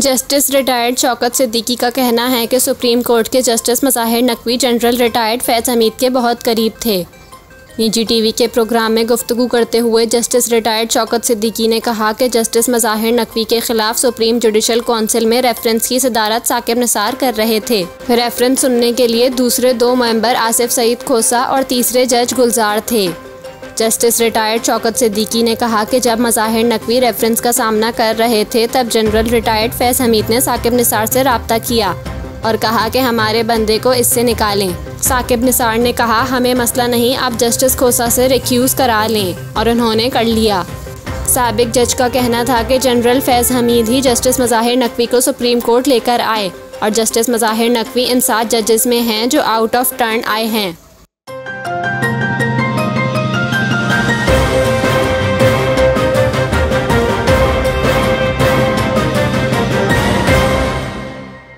Justice retired Shaukat Siddiqui का कहना है कि सुप्रीम कोर्ट के justice Mazahir Naqvi general retired Faiz Hameed के बहुत करीब थे। निजी टीवी के प्रोग्राम में गुफ्तगू करते हुए जस्टिस रिटायर्ड शौकत सिद्दीकी ने कहा कि जस्टिस मज़ाहिर नकवी के खिलाफ सुप्रीम जुडिशल काउंसिल में रेफरेंस की सदारत साकिब निसार कर रहे थे। रेफरेंस सुनने के लिए दूसरे 2 मेंबर आसिफ सईद खोसा और तीसरे जज गुलजार थे। जस्टिस रिटायर्ड शौकत सिद्दीकी ने कहा कि जब मज़ाहिर नकवी रेफरेंस का सामना कर रहे थे तब जनरल रिटायर्ड फैज़ हमीद ने साकिब निसार से रब्ता किया और कहा कि हमारे बंदे को इससे निकालें। साकिब निसार ने कहा, हमें मसला नहीं, आप जस्टिस खोसा से रिक्यूज़ करा लें, और उन्होंने कर लिया। साबिक जज का कहना था कि जनरल फैज़ हमीद ही जस्टिस मज़ाहिर नकवी को सुप्रीम कोर्ट लेकर आए और जस्टिस मज़ाहिर नकवी इन 7 जजेस में हैं जो आउट ऑफ टर्न आए हैं।